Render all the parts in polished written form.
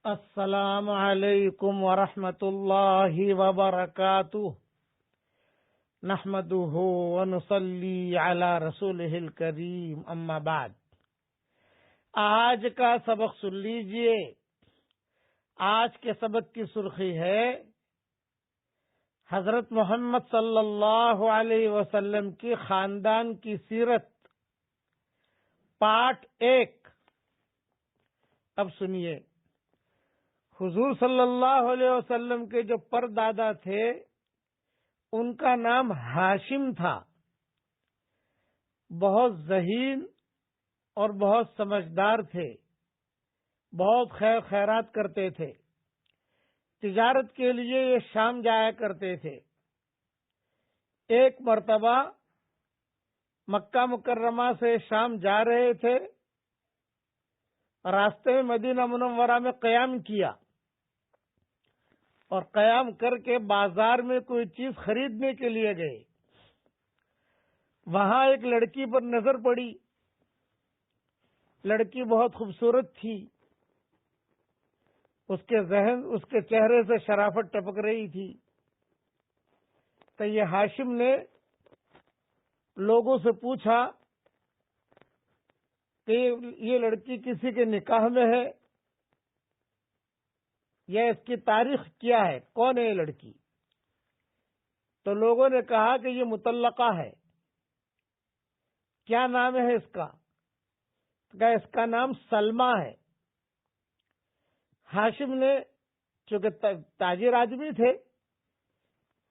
السلام علیکم ورحمۃ اللہ وبرکاتہ نحمده ونصلی علی رسولہ الکریم اما بعد۔ آج کا سبق سن لیجئے۔ آج کے سبق کی سرخی ہے حضرت محمد صلی اللہ علیہ وسلم کی خاندان کی سیرت، پارٹ 1۔ اب سنیے، حضور صلی اللہ علیہ وسلم کے جو پردادا تھے ان کا نام ہاشم تھا۔ بہت ذہین اور بہت سمجھدار تھے، بہت خیر خیرات کرتے تھے۔ تجارت کے لیے یہ شام جایا کرتے تھے۔ ایک مرتبہ مکہ مکرمہ سے شام جا رہے تھے، راستے میں مدینہ منورہ میں قیام کیا اور قیام کر کے بازار میں کوئی چیز خریدنے کے لیے گئے۔ وہاں ایک لڑکی پر نظر پڑی۔ لڑکی بہت خوبصورت تھی، اس کے چہرے سے شرافت ٹپک رہی تھی۔ تو یہ ہاشم نے لوگوں سے پوچھا کہ یہ لڑکی کسی کے نکاح میں ہے یا اس کی تاریخ کیا ہے، کون ہے یہ لڑکی؟ تو لوگوں نے کہا کہ یہ مطلقہ ہے۔ کیا نام ہے اس کا؟ کہا اس کا نام سلمہ ہے۔ ہاشم نے، چونکہ تاجر آدمی تھے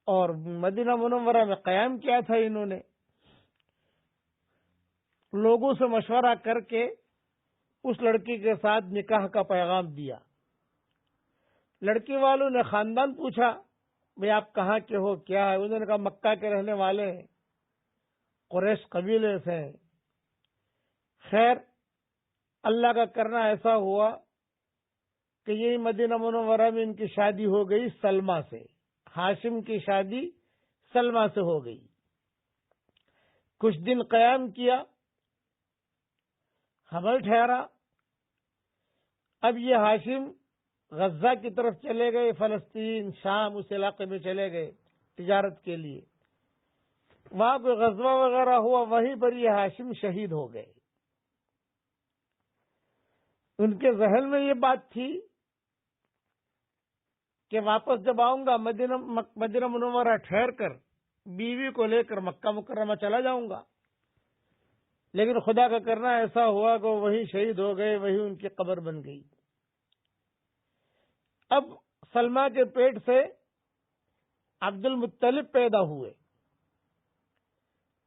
اور مدینہ منورہ میں قیام کیا تھا انہوں نے، لوگوں سے مشورہ کر کے اس لڑکی کے ساتھ نکاح کا پیغام دیا۔ لڑکی والوں نے خاندان پوچھا، بھئی آپ کہاں کے ہو، کیا ہے؟ انہوں نے کہا مکہ کے رہنے والے ہیں، قریش قبیلے سے ہیں۔ خیر، اللہ کا کرنا ایسا ہوا کہ یہی مدینہ منورہ میں ان کی شادی ہو گئی سلمہ سے۔ ہاشم کی شادی سلمہ سے ہو گئی۔ کچھ دن قیام کیا، حمل ٹھہرا۔ اب یہ ہاشم غزہ کی طرف چلے گئے، فلسطین، شام، اس علاقے میں چلے گئے تجارت کے لیے۔ وہاں کوئی غزوہ وغیرہ ہوا، وہیں پر یہ ہاشم شہید ہو گئے۔ ان کے ذہن میں یہ بات تھی کہ واپس جب آؤں گا مدینہ منورہ ٹھہر کر بیوی کو لے کر مکہ مکرمہ چلا جاؤں گا، لیکن خدا کا کرنا ایسا ہوا کہ وہیں شہید ہو گئے، وہیں ان کی قبر بن گئی۔ اب سلمہ کے پیٹ سے عبد المطلب پیدا ہوئے۔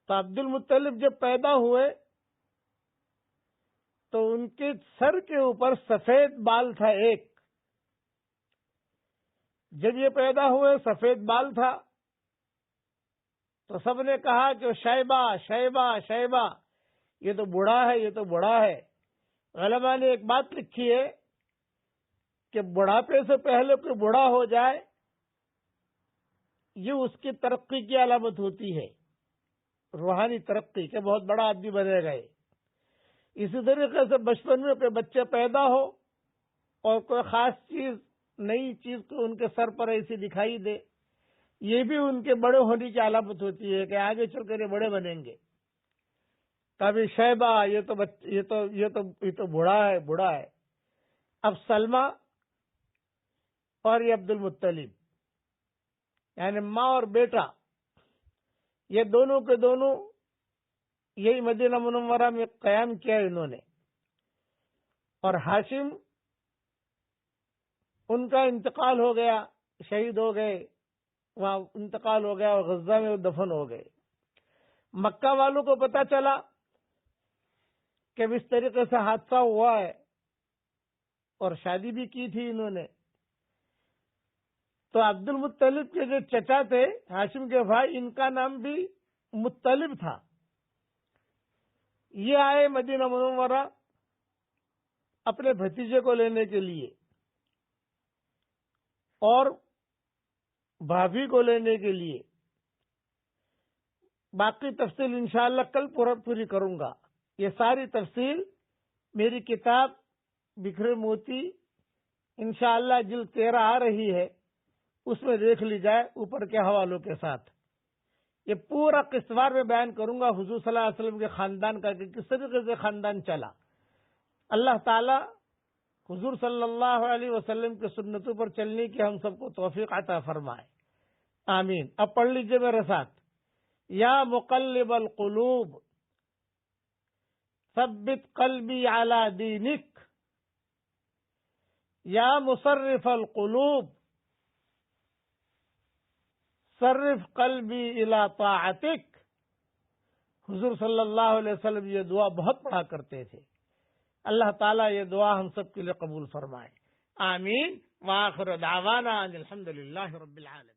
تو عبد المطلب جب پیدا ہوئے تو ان کے سر کے اوپر سفید بال تھا ایک۔ جب یہ پیدا ہوئے سفید بال تھا تو سب نے کہا کہ شیبہ شیبہ شیبہ، یہ تو بوڑھا ہے، یہ تو بوڑھا ہے۔ علماء نے ایک بات لکھی ہے کہ بڑھاپے سے پہلے کوئی بوڑھا ہو جائے یہ اس کی ترقی کی علامت ہوتی ہے، روحانی ترقی، کہ بہت بڑا آدمی بنے گئے۔ اسی طریقے سے بچپن میں کوئی بچے پیدا ہو اور کوئی خاص چیز، نئی چیز کو ان کے سر پر ایسی دکھائی دے، یہ بھی ان کے بڑے ہونے کی علامت ہوتی ہے کہ آگے چل کر یہ بڑے بنیں گے۔ کبھی شیبہ، یہ تو بوڑھا ہے، بوڑھا ہے۔ اب سلمہ اور یہ عبد المطلب، یعنی ماں اور بیٹا، یہ دونوں کے دونوں یہی مدینہ منورہ میں قیام کیا انہوں نے۔ اور ہاشم، ان کا انتقال ہو گیا، شہید ہو گئے، وہاں انتقال ہو گیا اور غزہ میں دفن ہو گئے۔ مکہ والوں کو پتا چلا کہ اس طریقے سے حادثہ ہوا ہے، اور شادی بھی کی تھی انہوں نے۔ تو عبد المطلب کے جو چچا تھے، ہاشم کے بھائی، ان کا نام بھی مطلب تھا۔ یہ آئے مدینہ منورہ اپنے بھتیجے کو لینے کے لیے اور بھابھی کو لینے کے لیے۔ باقی تفصیل انشاءاللہ کل پوری کروں گا۔ یہ ساری تفصیل میری کتاب بکھرے موتی انشاءاللہ جلد 13 آ رہی ہے، اس میں دیکھ لی جائے اوپر کے حوالوں کے ساتھ۔ یہ پورا قسطوار میں بیان کروں گا حضور صلی اللہ علیہ وسلم کے خاندان کا کہ کس طریقے سے خاندان چلا۔ اللہ تعالی حضور صلی اللہ علیہ وسلم کے سنتوں پر چلنے کی ہم سب کو توفیق عطا فرمائے، آمین۔ اب پڑھ لیجئے میرے ساتھ، یا مقلب القلوب ثبت قلبی علی دینک، یا مصرف القلوب صرف قلبی الی طاعتک۔ حضور صلی اللہ علیہ وسلم یہ دعا بہت پڑھا کرتے تھے۔ اللہ تعالیٰ یہ دعا ہم سب کے لیے قبول فرمائے، آمین۔ وآخر دعوانا ان الحمد للہ رب العالمین۔